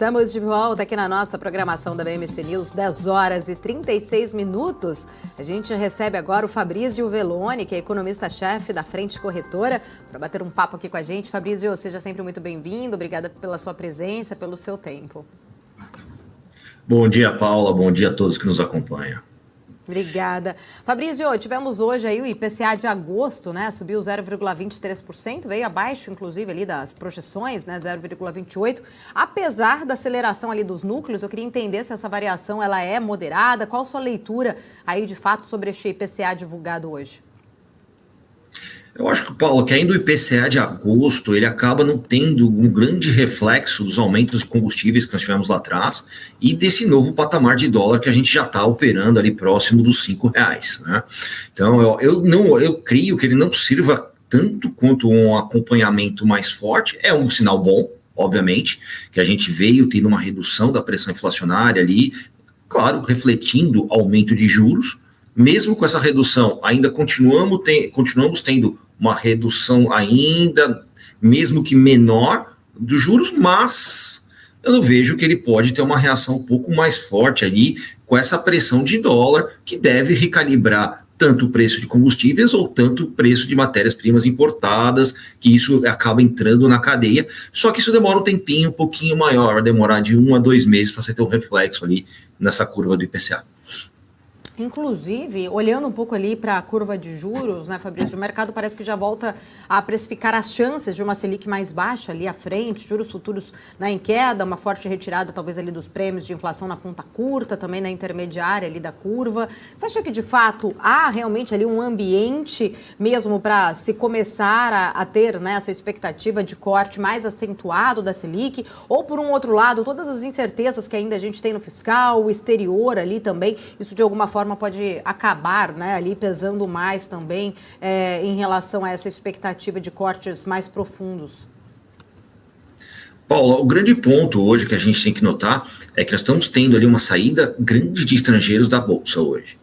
Estamos de volta aqui na nossa programação da BMC News, 10 horas e 36 minutos. A gente recebe agora o Fabrício Velloni, que é economista-chefe da Frente Corretora, para bater um papo aqui com a gente. Fabrício, seja sempre muito bem-vindo. Obrigada pela sua presença, pelo seu tempo. Bom dia, Paula. Bom dia a todos que nos acompanham. Obrigada. Fabrício, tivemos hoje aí o IPCA de agosto, né? Subiu 0,23%, veio abaixo, inclusive, ali das projeções, né? 0,28%. Apesar da aceleração ali dos núcleos, eu queria entender se essa variação ela é moderada. Qual a sua leitura aí, de fato, sobre este IPCA divulgado hoje? Eu acho que, Paulo, que ainda o IPCA de agosto, ele acaba não tendo um grande reflexo dos aumentos de combustíveis que nós tivemos lá atrás e desse novo patamar de dólar que a gente já está operando ali próximo dos R$5, né? Então, eu creio que ele não sirva tanto quanto um acompanhamento mais forte. É um sinal bom, obviamente, que a gente veio tendo uma redução da pressão inflacionária ali, claro, refletindo aumento de juros. Mesmo com essa redução, ainda continuamos tendo uma redução ainda, mesmo que menor, dos juros, mas eu vejo que ele pode ter uma reação um pouco mais forte ali com essa pressão de dólar, que deve recalibrar tanto o preço de combustíveis ou tanto o preço de matérias-primas importadas, que isso acaba entrando na cadeia, só que isso demora um tempinho um pouquinho maior, vai demorar de 1 a 2 meses para você ter um reflexo ali nessa curva do IPCA. Inclusive, olhando um pouco ali para a curva de juros, né, Fabrício, o mercado parece que já volta a precificar as chances de uma Selic mais baixa ali à frente, juros futuros, né, em queda, uma forte retirada talvez ali dos prêmios de inflação na ponta curta, também na intermediária ali da curva. Você acha que de fato há realmente ali um ambiente mesmo para se começar a ter, né, essa expectativa de corte mais acentuado da Selic? Ou por um outro lado, todas as incertezas que ainda a gente tem no fiscal, o exterior ali também, isso de alguma forma pode acabar, né, ali pesando mais também em relação a essa expectativa de cortes mais profundos? Paula, o grande ponto hoje que a gente tem que notar é que nós estamos tendo ali uma saída grande de estrangeiros da Bolsa hoje.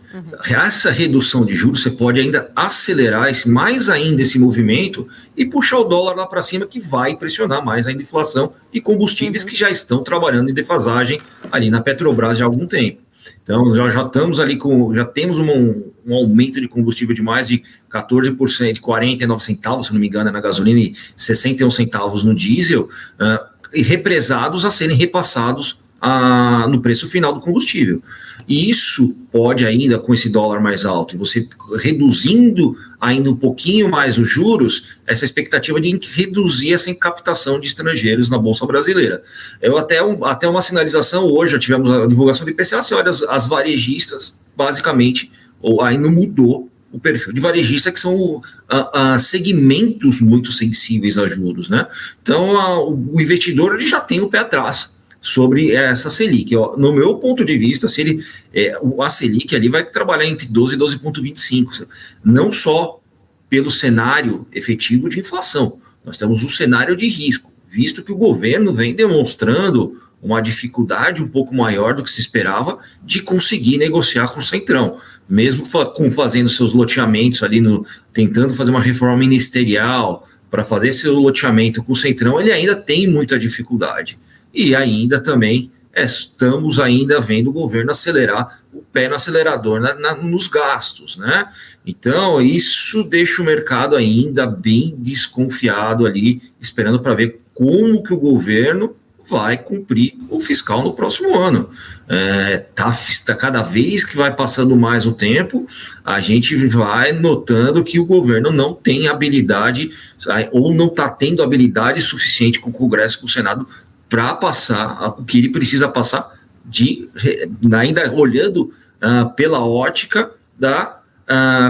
Essa redução de juros, você pode ainda acelerar mais ainda esse movimento e puxar o dólar lá para cima, que vai pressionar mais ainda a inflação e combustíveis que já estão trabalhando em defasagem ali na Petrobras já há algum tempo. Então, já estamos ali já temos um aumento de combustível de mais de 14%, de 49 centavos, se não me engano, na gasolina e 61 centavos no diesel, e represados a serem repassados no preço final do combustível. E isso pode ainda, com esse dólar mais alto, e você reduzindo ainda um pouquinho mais os juros, essa expectativa de reduzir essa captação de estrangeiros na Bolsa Brasileira. Até uma sinalização hoje, já tivemos a divulgação do IPCA, você olha as varejistas, basicamente, ou ainda mudou o perfil de varejista, que são segmentos muito sensíveis a juros, né? Então, o investidor ele já tem o pé atrás sobre essa Selic. No meu ponto de vista, a Selic ali vai trabalhar entre 12 e 12,25, não só pelo cenário efetivo de inflação, nós temos um cenário de risco, visto que o governo vem demonstrando uma dificuldade um pouco maior do que se esperava de conseguir negociar com o Centrão, mesmo fazendo seus loteamentos ali, tentando fazer uma reforma ministerial para fazer esse loteamento com o Centrão, ele ainda tem muita dificuldade. E ainda também estamos ainda vendo o governo acelerar o pé no acelerador nos gastos, né? Então, isso deixa o mercado ainda bem desconfiado ali, esperando para ver como que o governo vai cumprir o fiscal no próximo ano. Cada vez que vai passando mais o tempo, a gente vai notando que o governo não tem habilidade, ou não está tendo habilidade suficiente com o Congresso e com o Senado para passar o que ele precisa passar, ainda olhando pela ótica da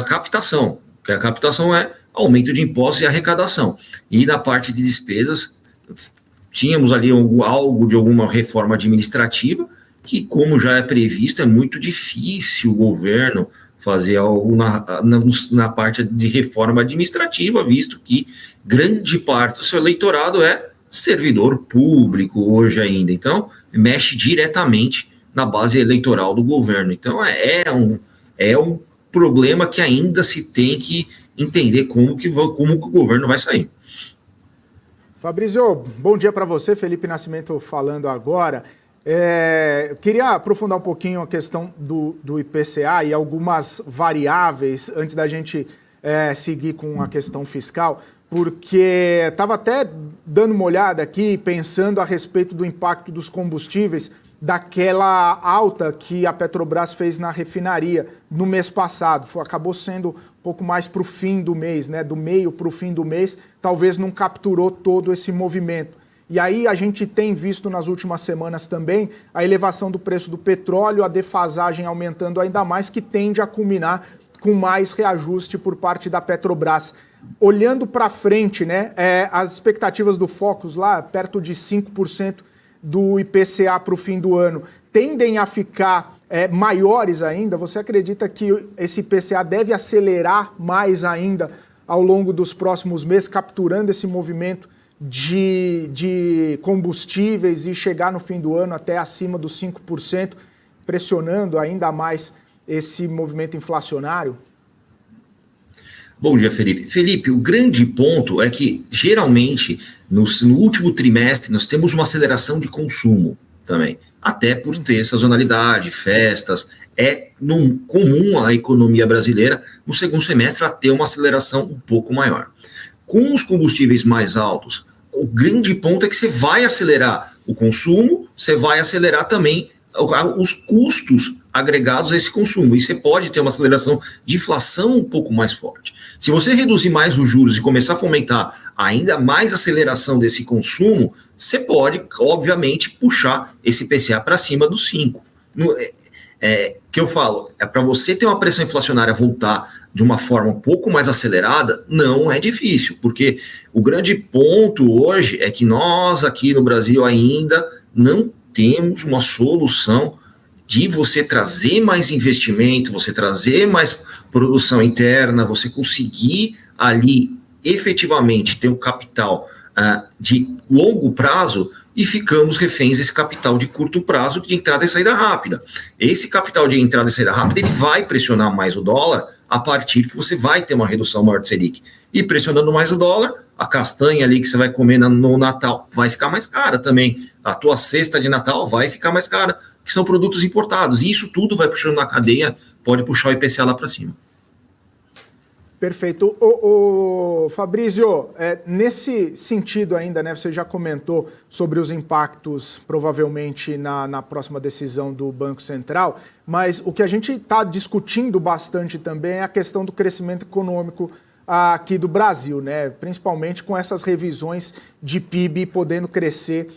captação, que a captação é aumento de impostos e arrecadação. E na parte de despesas, tínhamos ali algo de alguma reforma administrativa, que, como já é previsto, é muito difícil o governo fazer algo na parte de reforma administrativa, visto que grande parte do seu eleitorado é servidor público hoje ainda, então mexe diretamente na base eleitoral do governo. Então é um problema que ainda se tem que entender como que o governo vai sair. Fabrício, bom dia para você. Felipe Nascimento falando agora. Eu queria aprofundar um pouquinho a questão do IPCA e algumas variáveis antes da gente seguir com a questão fiscal, porque estava até dando uma olhada aqui, pensando a respeito do impacto dos combustíveis, daquela alta que a Petrobras fez na refinaria no mês passado. Acabou sendo um pouco mais para o fim do mês, né? Do meio para o fim do mês, talvez não capturou todo esse movimento. E aí a gente tem visto nas últimas semanas também a elevação do preço do petróleo, a defasagem aumentando ainda mais, que tende a culminar com mais reajuste por parte da Petrobras. Olhando para frente, né? As expectativas do Focus lá, perto de 5% do IPCA para o fim do ano, tendem a ficar maiores ainda? Você acredita que esse IPCA deve acelerar mais ainda ao longo dos próximos meses, capturando esse movimento de combustíveis e chegar no fim do ano até acima dos 5%, pressionando ainda mais esse movimento inflacionário? Bom dia, Felipe. Felipe, o grande ponto é que, geralmente, no último trimestre, nós temos uma aceleração de consumo também, até por ter sazonalidade, festas. É comum a economia brasileira, no segundo semestre, a ter uma aceleração um pouco maior. Com os combustíveis mais altos, o grande ponto é que você vai acelerar o consumo, você vai acelerar também os custos agregados a esse consumo, e você pode ter uma aceleração de inflação um pouco mais forte. Se você reduzir mais os juros e começar a fomentar ainda mais aceleração desse consumo, você pode, obviamente, puxar esse IPCA para cima dos 5. Que eu falo, para você ter uma pressão inflacionária voltar de uma forma um pouco mais acelerada, não é difícil, porque o grande ponto hoje é que nós aqui no Brasil ainda não temos uma solução de você trazer mais investimento, você trazer mais produção interna, você conseguir ali efetivamente ter um capital de longo prazo, e ficamos reféns desse capital de curto prazo de entrada e saída rápida. Esse capital de entrada e saída rápida, ele vai pressionar mais o dólar a partir que você vai ter uma redução maior de Selic. E pressionando mais o dólar, a castanha ali que você vai comer no Natal vai ficar mais cara também. A tua cesta de Natal vai ficar mais cara, que são produtos importados. E isso tudo vai puxando na cadeia, pode puxar o IPCA lá para cima. Perfeito. Fabrício, nesse sentido ainda, né, você já comentou sobre os impactos provavelmente na próxima decisão do Banco Central, mas o que a gente está discutindo bastante também é a questão do crescimento econômico aqui do Brasil, né, principalmente com essas revisões de PIB podendo crescer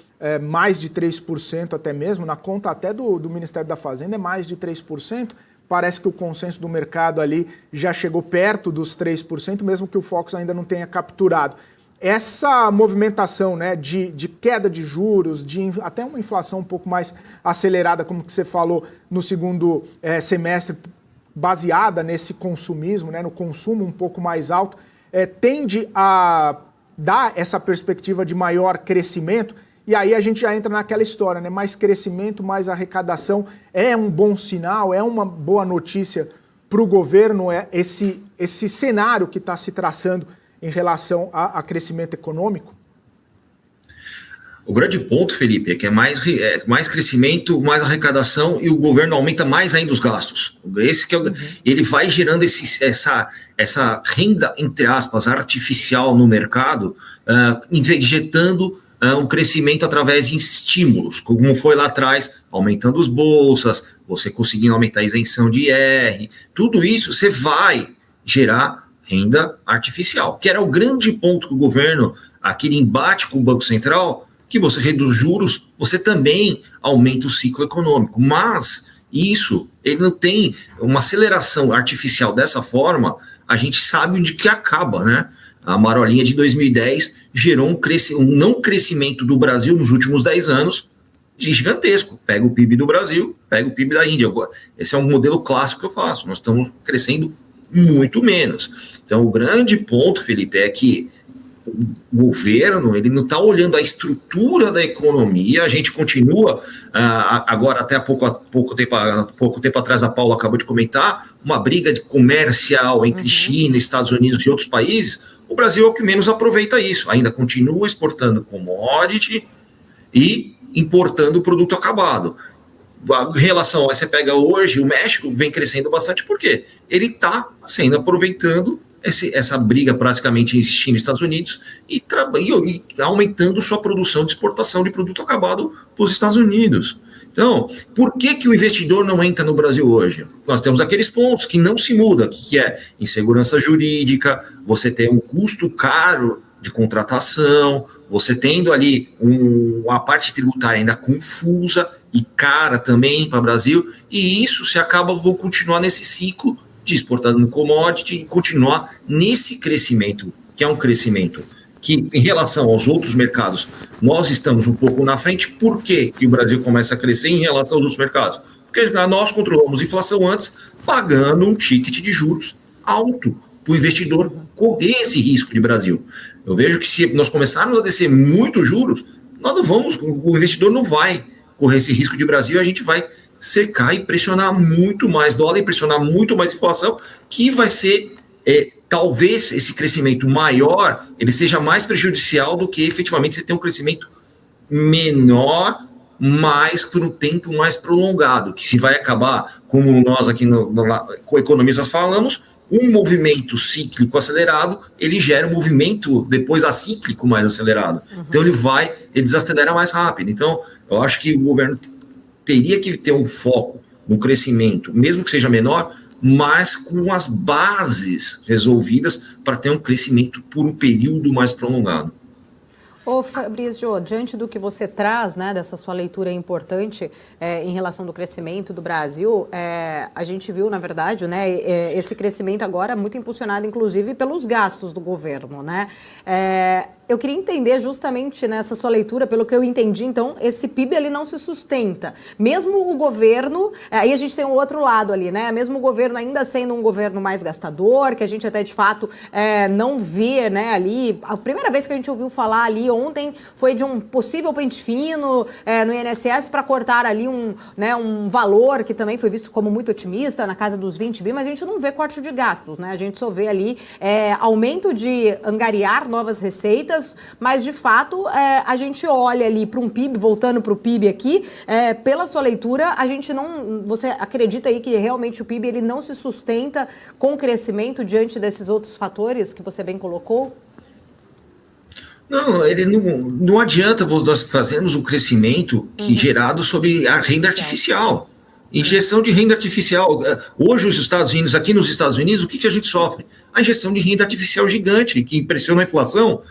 mais de 3%, até mesmo, na conta até do Ministério da Fazenda é mais de 3%. Parece que o consenso do mercado ali já chegou perto dos 3%, mesmo que o Focus ainda não tenha capturado. Essa movimentação, né, de queda de juros, de até uma inflação um pouco mais acelerada, como que você falou, no segundo semestre, baseada nesse consumismo, né, no consumo um pouco mais alto, tende a dar essa perspectiva de maior crescimento. E aí a gente já entra naquela história, né? Mais crescimento, mais arrecadação é um bom sinal, é uma boa notícia para o governo, esse cenário que está se traçando em relação a crescimento econômico? O grande ponto, Felipe, é que é mais crescimento, mais arrecadação, e o governo aumenta mais ainda os gastos. Esse que ele vai gerando essa renda, entre aspas, artificial no mercado, injetando um crescimento através de estímulos, como foi lá atrás, aumentando as bolsas, você conseguindo aumentar a isenção de IR, tudo isso você vai gerar renda artificial, que era o grande ponto que o governo, aquele embate com o Banco Central, que você reduz juros, você também aumenta o ciclo econômico, mas isso, ele não tem uma aceleração artificial dessa forma, a gente sabe onde que acaba, né? A marolinha de 2010 gerou um não crescimento do Brasil nos últimos 10 anos gigantesco. Pega o PIB do Brasil, pega o PIB da Índia. Esse é um modelo clássico que eu faço. Nós estamos crescendo muito menos. Então, o grande ponto, Felipe, é que o governo, ele não está olhando a estrutura da economia. A gente continua, agora até há pouco tempo atrás, a Paula acabou de comentar, uma briga comercial entre China, Estados Unidos e outros países. O Brasil é o que menos aproveita isso, ainda continua exportando commodity e importando o produto acabado. Em relação a você pega hoje, o México vem crescendo bastante, porque ele está aproveitando essa briga praticamente em China e Estados Unidos e aumentando sua produção de exportação de produto acabado para os Estados Unidos. Então, por que o investidor não entra no Brasil hoje? Nós temos aqueles pontos que não se muda, que é insegurança jurídica, você tem um custo caro de contratação, você tendo ali a parte tributária ainda confusa e cara também para o Brasil, e isso se acaba, vou continuar nesse ciclo de exportando commodity e continuar nesse crescimento, que é um crescimento que, em relação aos outros mercados, nós estamos um pouco na frente. Por que o Brasil começa a crescer em relação aos outros mercados? Porque nós controlamos a inflação antes, pagando um ticket de juros alto para o investidor correr esse risco de Brasil. Eu vejo que se nós começarmos a descer muito juros, o investidor não vai correr esse risco de Brasil, a gente vai secar e pressionar muito mais dólar e pressionar muito mais inflação, que vai ser, talvez esse crescimento maior, ele seja mais prejudicial do que efetivamente você ter um crescimento menor, mas por um tempo mais prolongado, que se vai acabar, como nós aqui com economistas falamos, um movimento cíclico acelerado, ele gera um movimento depois acíclico mais acelerado. Então ele desacelera mais rápido. Então eu acho que o governo teria que ter um foco no crescimento, mesmo que seja menor, mas com as bases resolvidas para ter um crescimento por um período mais prolongado. Ô Fabrício, diante do que você traz, né, dessa sua leitura importante em relação do crescimento do Brasil, a gente viu, na verdade, né, esse crescimento agora muito impulsionado, inclusive, pelos gastos do governo, né? Eu queria entender justamente nessa sua leitura, pelo que eu entendi, então, esse PIB ele não se sustenta. Mesmo o governo, aí a gente tem um outro lado ali, né? Mesmo o governo ainda sendo um governo mais gastador, que a gente até de fato não vê, né, ali. A primeira vez que a gente ouviu falar ali ontem foi de um possível pente fino no INSS para cortar ali um valor que também foi visto como muito otimista, na casa dos 20 bi, mas a gente não vê corte de gastos, né? A gente só vê ali aumento de angariar novas receitas, mas de fato a gente olha ali para um PIB, voltando para o PIB aqui, pela sua leitura, a gente não, você acredita aí que realmente o PIB ele não se sustenta com o crescimento diante desses outros fatores que você bem colocou? Não, ele não adianta nós fazermos o crescimento gerado sobre a renda artificial. Injeção de renda artificial. Hoje, aqui nos Estados Unidos, o que a gente sofre? A injeção de renda artificial gigante, que impressiona a inflação.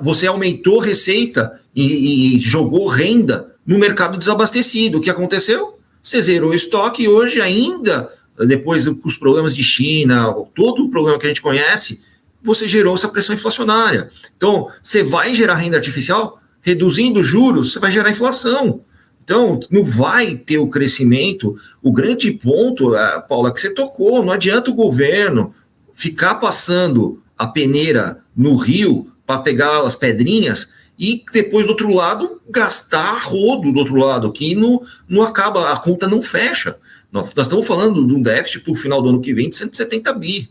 Você aumentou receita e jogou renda no mercado desabastecido. O que aconteceu? Você zerou o estoque e hoje ainda, depois dos problemas de China, todo o problema que a gente conhece, você gerou essa pressão inflacionária. Então, você vai gerar renda artificial, reduzindo juros, você vai gerar inflação. Então, não vai ter o crescimento. O grande ponto, Paula, que você tocou, não adianta o governo ficar passando a peneira no rio para pegar as pedrinhas e depois, do outro lado, gastar rodo do outro lado, que não acaba, a conta não fecha. Nós estamos falando de um déficit para o final do ano que vem de 170 bi.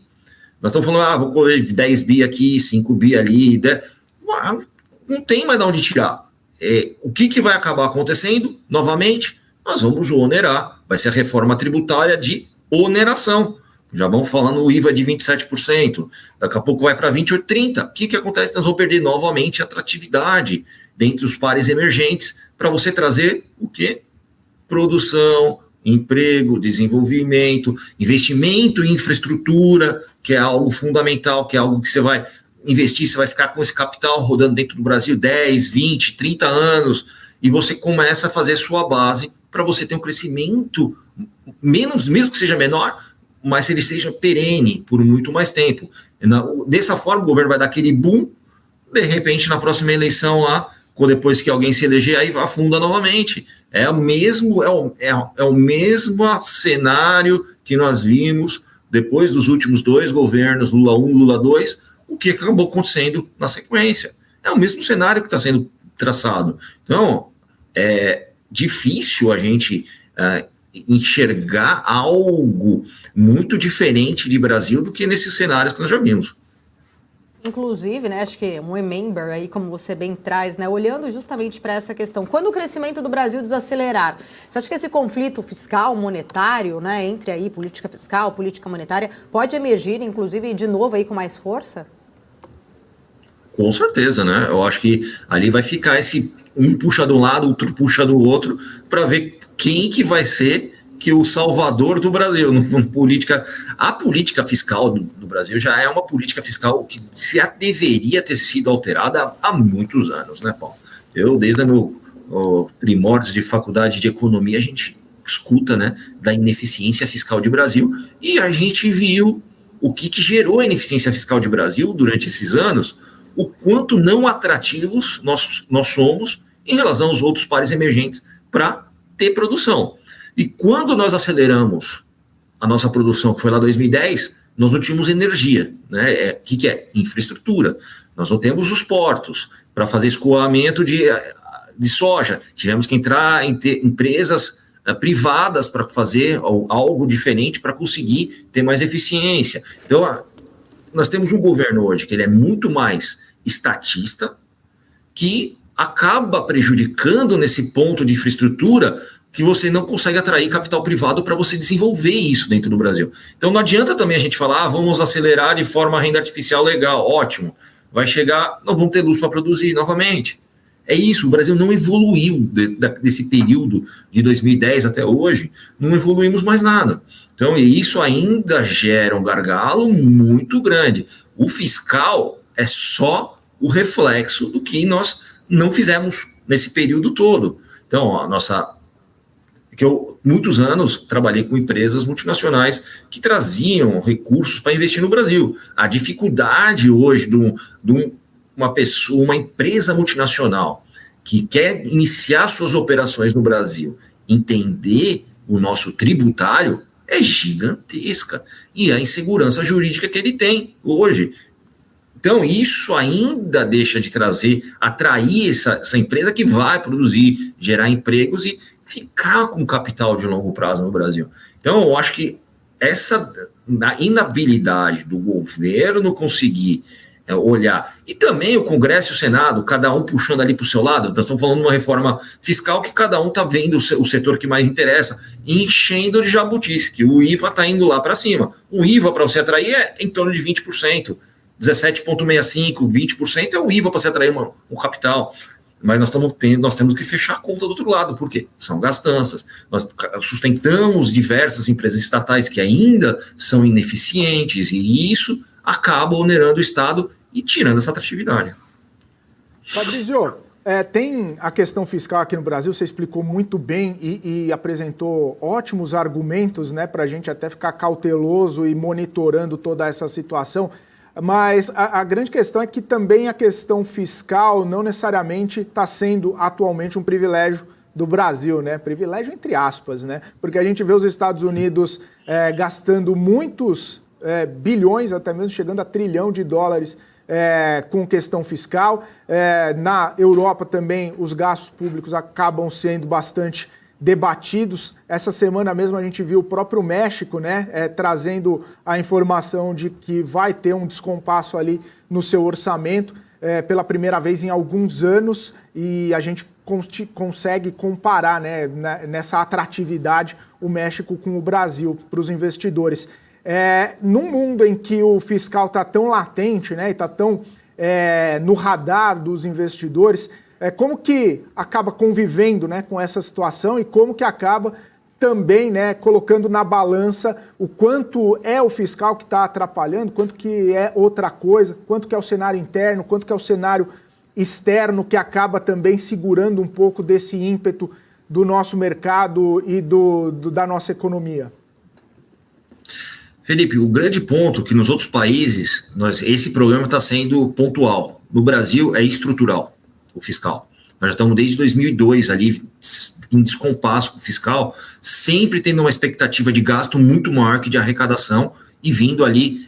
Nós estamos falando, vou colher 10 bi aqui, 5 bi ali. Não tem mais de onde tirar. O que vai acabar acontecendo? Novamente, nós vamos onerar. Vai ser a reforma tributária de oneração. Já vamos falando o IVA de 27%. Daqui a pouco vai para 28%, 30%. O que acontece? Nós vamos perder novamente a atratividade dentre os pares emergentes para você trazer o quê? Produção, emprego, desenvolvimento, investimento em infraestrutura, que é algo fundamental, que é algo que você vai investir, você vai ficar com esse capital rodando dentro do Brasil 10, 20, 30 anos, e você começa a fazer sua base para você ter um crescimento, mesmo que seja menor, mas ele seja perene por muito mais tempo. Dessa forma, o governo vai dar aquele boom, de repente, na próxima eleição lá, depois que alguém se eleger, aí afunda novamente. É o mesmo cenário que nós vimos depois dos últimos dois governos, Lula 1 e Lula 2, o que acabou acontecendo na sequência. É o mesmo cenário que está sendo traçado. Então, é difícil a gente enxergar algo muito diferente de Brasil do que nesses cenários que nós já vimos. Inclusive, né, acho que um remember aí, como você bem traz, né, olhando justamente para essa questão, quando o crescimento do Brasil desacelerar, você acha que esse conflito fiscal, monetário, né, entre aí política fiscal, política monetária, pode emergir, inclusive, de novo aí com mais força? Com certeza, né? Eu acho que ali vai ficar esse um puxa de um lado, outro puxa do outro, para ver quem que vai ser que o salvador do Brasil. A política fiscal do Brasil já é uma política fiscal que deveria ter sido alterada há muitos anos, né, Paulo? Eu, desde o meu primórdios de faculdade de economia, a gente escuta, né, da ineficiência fiscal de Brasil, e a gente viu o que gerou a ineficiência fiscal de Brasil durante esses anos, o quanto não atrativos nós somos em relação aos outros pares emergentes para ter produção. E quando nós aceleramos a nossa produção, que foi lá em 2010, nós não tínhamos energia, né? O que é? Infraestrutura. Nós não temos os portos para fazer escoamento de soja. Tivemos que entrar em empresas privadas para fazer algo diferente para conseguir ter mais eficiência. Então, nós temos um governo hoje que ele é muito mais estatista, que acaba prejudicando nesse ponto de infraestrutura que você não consegue atrair capital privado para você desenvolver isso dentro do Brasil. Então não adianta também a gente falar, vamos acelerar de forma renda artificial legal, ótimo. Vai chegar, não vamos ter luz para produzir novamente. É isso, o Brasil não evoluiu desse período de 2010 até hoje, não evoluímos mais nada. Então isso ainda gera um gargalo muito grande. O fiscal é só o reflexo do que nós não fizemos nesse período todo. Então, eu, muitos anos, trabalhei com empresas multinacionais que traziam recursos para investir no Brasil. A dificuldade hoje de uma empresa multinacional que quer iniciar suas operações no Brasil, entender o nosso tributário, é gigantesca. E a insegurança jurídica que ele tem hoje. Então, isso ainda deixa de atrair essa empresa que vai produzir, gerar empregos e ficar com capital de longo prazo no Brasil. Então, eu acho que essa inabilidade do governo conseguir olhar, e também o Congresso e o Senado, cada um puxando ali para o seu lado, nós estamos falando de uma reforma fiscal que cada um está vendo o setor que mais interessa, enchendo de jabutice, que o IVA está indo lá para cima. O IVA, para você atrair, é em torno de 20%. 17,65%, 20% é o IVA para você atrair um capital. Mas nós temos que fechar a conta do outro lado, porque são gastanças. Nós sustentamos diversas empresas estatais que ainda são ineficientes, e isso acaba onerando o Estado e tirando essa atratividade. Fabrício, tem a questão fiscal aqui no Brasil, você explicou muito bem e apresentou ótimos argumentos, né, para a gente até ficar cauteloso e monitorando toda essa situação. Mas a grande questão é que também a questão fiscal não necessariamente está sendo atualmente um privilégio do Brasil, né? Privilégio entre aspas, né? Porque a gente vê os Estados Unidos gastando muitos bilhões, até mesmo chegando a $1 trilhão com questão fiscal. Na Europa também os gastos públicos acabam sendo bastante debatidos. Essa semana mesmo a gente viu o próprio México, né, trazendo a informação de que vai ter um descompasso ali no seu orçamento pela primeira vez em alguns anos, e a gente consegue comparar, né, nessa atratividade o México com o Brasil para os investidores. Num mundo em que o fiscal está tão latente, né, e está tão no radar dos investidores, como que acaba convivendo, né, com essa situação, e como que acaba também, né, colocando na balança o quanto é o fiscal que está atrapalhando, quanto que é outra coisa, quanto que é o cenário interno, quanto que é o cenário externo que acaba também segurando um pouco desse ímpeto do nosso mercado e da nossa economia. Felipe, o grande ponto que nos outros países, esse problema está sendo pontual. No Brasil é estrutural. O fiscal. Nós já estamos desde 2002 ali em descompasso com o fiscal, sempre tendo uma expectativa de gasto muito maior que de arrecadação, e vindo ali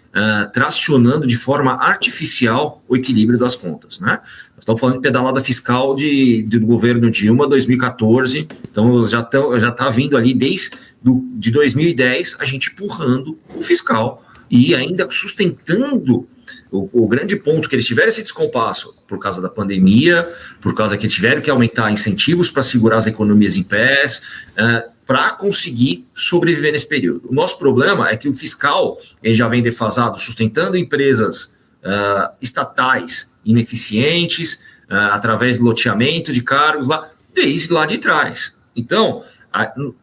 tracionando de forma artificial o equilíbrio das contas, né? Nós estamos falando de pedalada fiscal do governo Dilma 2014, então já está vindo ali de 2010 a gente empurrando o fiscal e ainda sustentando o grande ponto que eles tiveram esse descompasso por causa da pandemia, por causa que tiveram que aumentar incentivos para segurar as economias em pés, para conseguir sobreviver nesse período. O nosso problema é que o fiscal ele já vem defasado, sustentando empresas estatais ineficientes, através do loteamento de cargos, desde lá de trás. Então,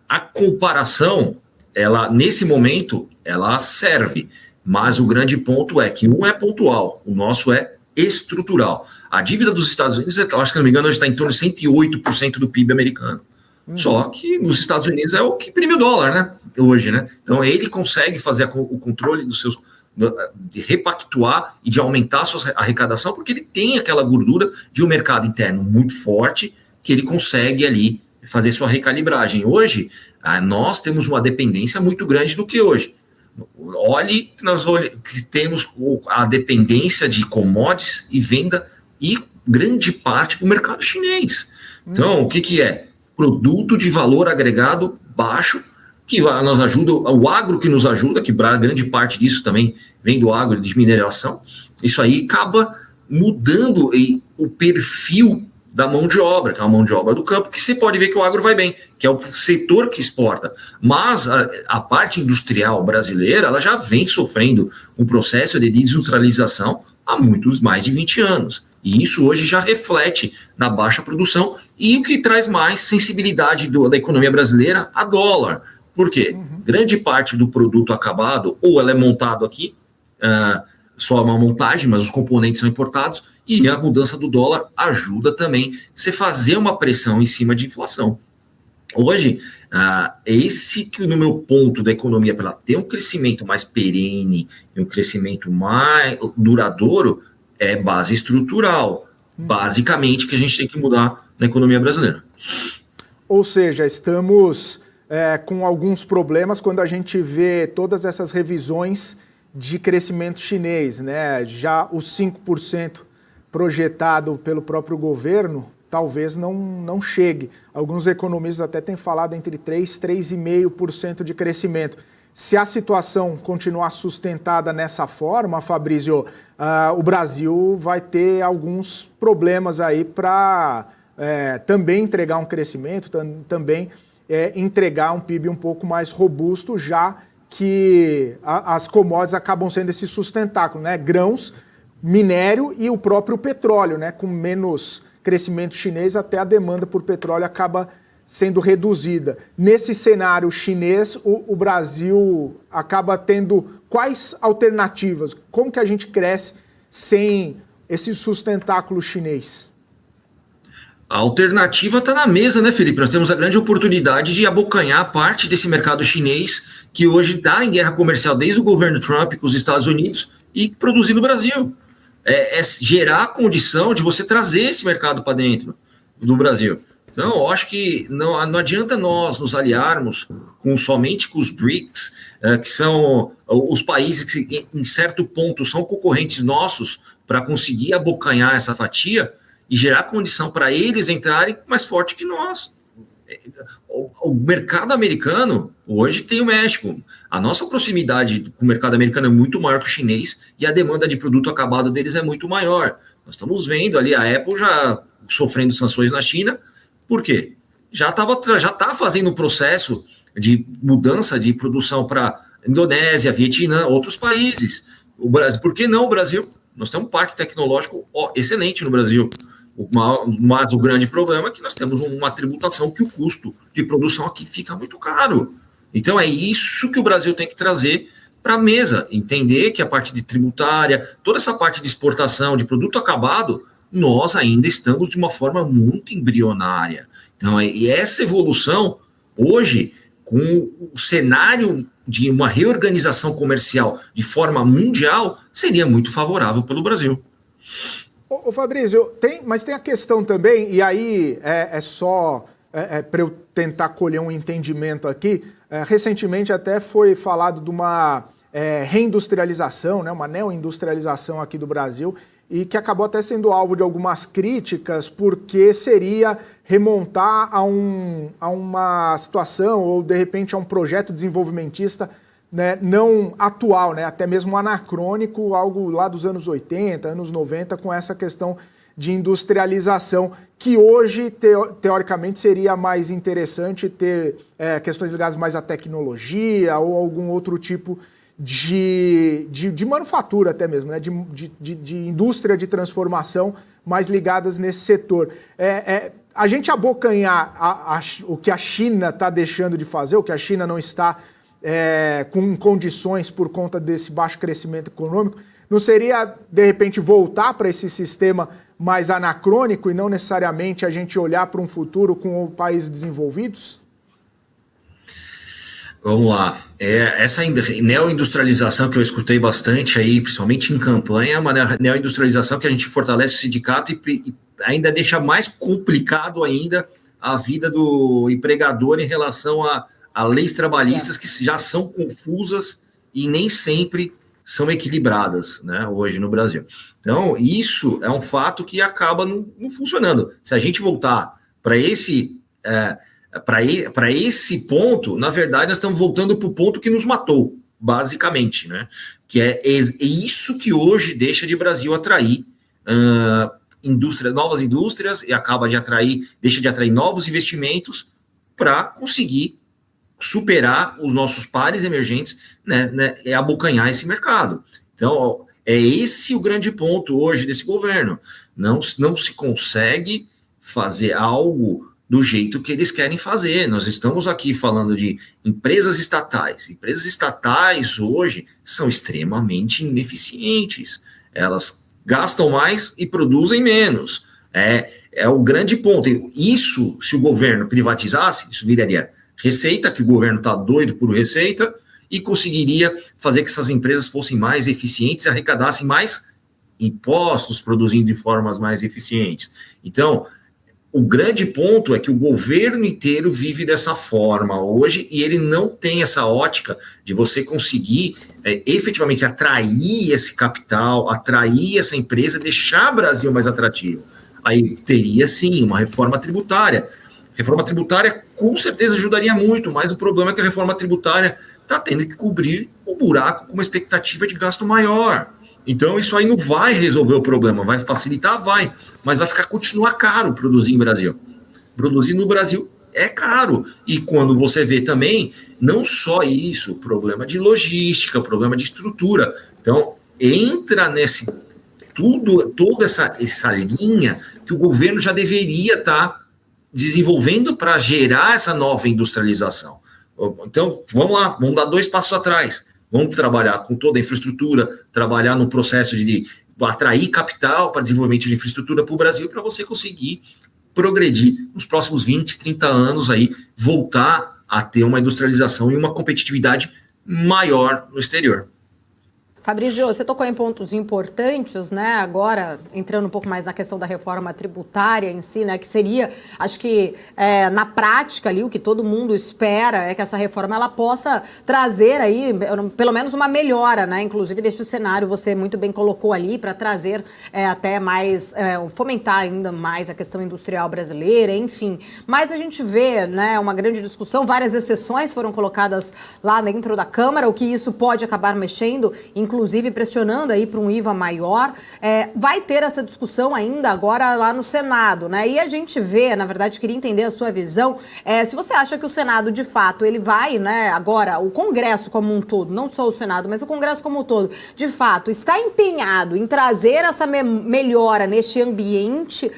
a comparação, ela nesse momento, ela serve, mas o grande ponto é que um é pontual, o nosso é estrutural. A dívida dos Estados Unidos, eu acho que não me engano, hoje está em torno de 108% do PIB americano. Só que nos Estados Unidos é o que imprime o dólar, né? Hoje, né? Então ele consegue fazer o controle dos seus, de repactuar e de aumentar a sua arrecadação, porque ele tem aquela gordura de um mercado interno muito forte que ele consegue ali fazer sua recalibragem. Hoje, nós temos uma dependência muito grande do que hoje. Olhe que temos a dependência de commodities e venda e grande parte para o mercado chinês. Então, o que é? Produto de valor agregado baixo, que nos ajuda, o agro que nos ajuda, que grande parte disso também vem do agro de mineração. Isso aí acaba mudando o perfil da mão de obra, que é a mão de obra do campo, que você pode ver que o agro vai bem, que é o setor que exporta. Mas a parte industrial brasileira, ela já vem sofrendo um processo de desindustrialização há mais de 20 anos. E isso hoje já reflete na baixa produção e o que traz mais sensibilidade da economia brasileira a dólar. Por quê? Grande parte do produto acabado, ou ela é montado aqui, só uma montagem, mas os componentes são importados, e a mudança do dólar ajuda também você fazer uma pressão em cima de inflação. Hoje, esse que no meu ponto da economia, para ter um crescimento mais perene, um crescimento mais duradouro, é base estrutural, basicamente, que a gente tem que mudar na economia brasileira. Ou seja, estamos com alguns problemas quando a gente vê todas essas revisões de crescimento chinês, né? Já os 5% projetado pelo próprio governo talvez não chegue. Alguns economistas até têm falado entre 3% e 3,5% de crescimento. Se a situação continuar sustentada nessa forma, Fabrício, o Brasil vai ter alguns problemas aí para também entregar um crescimento, também entregar um PIB um pouco mais robusto, já que as commodities acabam sendo esse sustentáculo, né? Grãos, minério e o próprio petróleo, né? Com menos crescimento chinês, até a demanda por petróleo acaba sendo reduzida. Nesse cenário chinês, o Brasil acaba tendo quais alternativas? Como que a gente cresce sem esse sustentáculo chinês? A alternativa está na mesa, né, Felipe? Nós temos a grande oportunidade de abocanhar parte desse mercado chinês que hoje está em guerra comercial desde o governo Trump com os Estados Unidos e produzir no Brasil. É gerar a condição de você trazer esse mercado para dentro do Brasil. Então, eu acho que não adianta nós nos aliarmos somente com os BRICS, que são os países que, em certo ponto, são concorrentes nossos para conseguir abocanhar essa fatia e gerar condição para eles entrarem mais forte que nós. O mercado americano, hoje tem o México. A nossa proximidade com o mercado americano é muito maior que o chinês e a demanda de produto acabado deles é muito maior. Nós estamos vendo ali a Apple já sofrendo sanções na China. Por quê? Já está fazendo um processo de mudança de produção para Indonésia, Vietnã, outros países. O Brasil, por que não o Brasil? Nós temos um parque tecnológico excelente no Brasil. Mas o grande problema é que nós temos uma tributação que o custo de produção aqui fica muito caro. Então é isso que o Brasil tem que trazer para a mesa. Entender que a parte de tributária, toda essa parte de exportação de produto acabado, nós ainda estamos de uma forma muito embrionária. Então, e essa evolução, hoje, com o cenário de uma reorganização comercial de forma mundial, seria muito favorável pelo Brasil. Ô Fabrício, mas tem a questão também, e aí só para eu tentar colher um entendimento aqui, recentemente até foi falado de uma reindustrialização, né, uma neoindustrialização aqui do Brasil, e que acabou até sendo alvo de algumas críticas, porque seria remontar a uma situação ou, de repente, a um projeto desenvolvimentista, né, não atual, né, até mesmo anacrônico, algo lá dos anos 80, anos 90, com essa questão de industrialização, que hoje, teoricamente, seria mais interessante ter questões ligadas mais à tecnologia ou algum outro tipo de manufatura até mesmo, né? de indústria de transformação mais ligadas nesse setor. A gente abocanhar o que a China está deixando de fazer, o que a China não está com condições por conta desse baixo crescimento econômico, não seria, de repente, voltar para esse sistema mais anacrônico e não necessariamente a gente olhar para um futuro com países desenvolvidos? Vamos lá. Essa neoindustrialização que eu escutei bastante aí, principalmente em campanha, é uma neoindustrialização que a gente fortalece o sindicato e ainda deixa mais complicado ainda a vida do empregador em relação a leis trabalhistas que já são confusas e nem sempre são equilibradas, né, hoje no Brasil. Então, isso é um fato que acaba não funcionando. Se a gente voltar para esse ponto, na verdade, nós estamos voltando para o ponto que nos matou, basicamente, né? Que é isso que hoje deixa de Brasil atrair novas indústrias e deixa de atrair novos investimentos para conseguir superar os nossos pares emergentes, né, abocanhar esse mercado. Então, é esse o grande ponto hoje desse governo. Não se consegue fazer algo do jeito que eles querem fazer. Nós estamos aqui falando de empresas estatais. Empresas estatais hoje são extremamente ineficientes. Elas gastam mais e produzem menos. É o grande ponto. Isso, se o governo privatizasse, isso viraria receita, que o governo está doido por receita, e conseguiria fazer que essas empresas fossem mais eficientes e arrecadassem mais impostos, produzindo de formas mais eficientes. Então, o grande ponto é que o governo inteiro vive dessa forma hoje e ele não tem essa ótica de você conseguir efetivamente atrair esse capital, atrair essa empresa, deixar o Brasil mais atrativo. Aí teria, sim, uma reforma tributária. Reforma tributária com certeza ajudaria muito, mas o problema é que a reforma tributária está tendo que cobrir o buraco com uma expectativa de gasto maior. Então isso aí não vai resolver o problema, vai facilitar, mas vai continuar caro produzir em Brasil. Produzir no Brasil é caro. E quando você vê também, não só isso, problema de logística, problema de estrutura. Então entra nesse toda essa linha que o governo já deveria estar desenvolvendo para gerar essa nova industrialização. Então, vamos lá, vamos dar 2 passos atrás. Vamos trabalhar com toda a infraestrutura, trabalhar no processo de atrair capital para desenvolvimento de infraestrutura para o Brasil, para você conseguir progredir nos próximos 20, 30 anos aí, voltar a ter uma industrialização e uma competitividade maior no exterior. Fabrício, você tocou em pontos importantes, né? Agora, entrando um pouco mais na questão da reforma tributária em si, né? Que seria, acho que na prática ali, o que todo mundo espera é que essa reforma ela possa trazer aí, pelo menos uma melhora, né? Inclusive, deste cenário, você muito bem colocou ali para trazer até mais, fomentar ainda mais a questão industrial brasileira, enfim. Mas a gente vê, né, uma grande discussão, várias exceções foram colocadas lá dentro da Câmara, o que isso pode acabar mexendo, inclusive pressionando aí para um IVA maior. Vai ter essa discussão ainda agora lá no Senado, né? E a gente vê, na verdade, queria entender a sua visão, se você acha que o Senado, de fato, ele vai, né, agora, o Congresso como um todo, não só o Senado, mas o Congresso como um todo, de fato, está empenhado em trazer essa melhora neste ambiente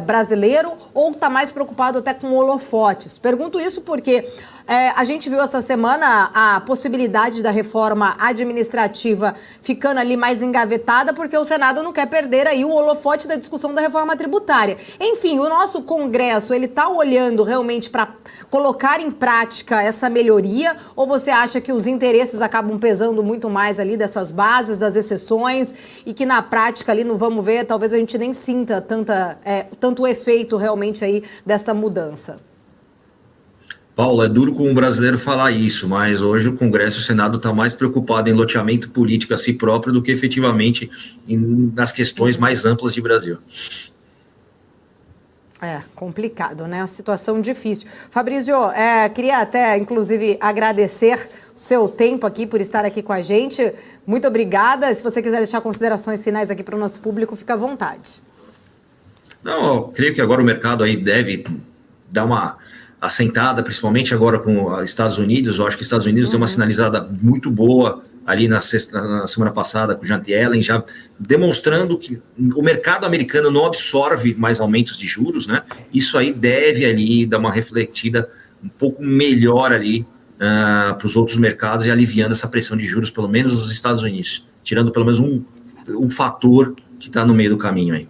brasileiro ou está mais preocupado até com holofotes? Pergunto isso porque a gente viu essa semana a possibilidade da reforma administrativa ficando ali mais engavetada porque o Senado não quer perder aí o holofote da discussão da reforma tributária. Enfim, o nosso Congresso, ele está olhando realmente para colocar em prática essa melhoria ou você acha que os interesses acabam pesando muito mais ali dessas bases, das exceções e que na prática ali, não vamos ver, talvez a gente nem sinta tanto efeito realmente aí desta mudança? Paulo, é duro com um brasileiro falar isso, mas hoje o Congresso e o Senado estão mais preocupados em loteamento político a si próprio do que efetivamente nas questões mais amplas de Brasil. É, complicado, né? Uma situação difícil. Fabrício, queria até, inclusive, agradecer o seu tempo aqui por estar aqui com a gente. Muito obrigada. Se você quiser deixar considerações finais aqui para o nosso público, fica à vontade. Não, eu creio que agora o mercado aí deve dar uma assentada, principalmente agora com os Estados Unidos. Eu acho que os Estados Unidos deu uma sinalizada muito boa ali na semana passada com o Janet Yellen, já demonstrando que o mercado americano não absorve mais aumentos de juros, né? Isso aí deve ali dar uma refletida um pouco melhor ali para os outros mercados e aliviando essa pressão de juros, pelo menos nos Estados Unidos, tirando pelo menos um fator que está no meio do caminho aí.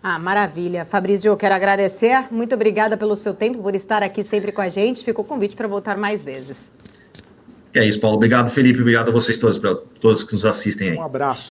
Ah, maravilha. Fabrício, eu quero agradecer. Muito obrigada pelo seu tempo, por estar aqui sempre com a gente. Fica o convite para voltar mais vezes. É isso, Paulo. Obrigado, Felipe. Obrigado a vocês todos, para todos que nos assistem aí. Um abraço.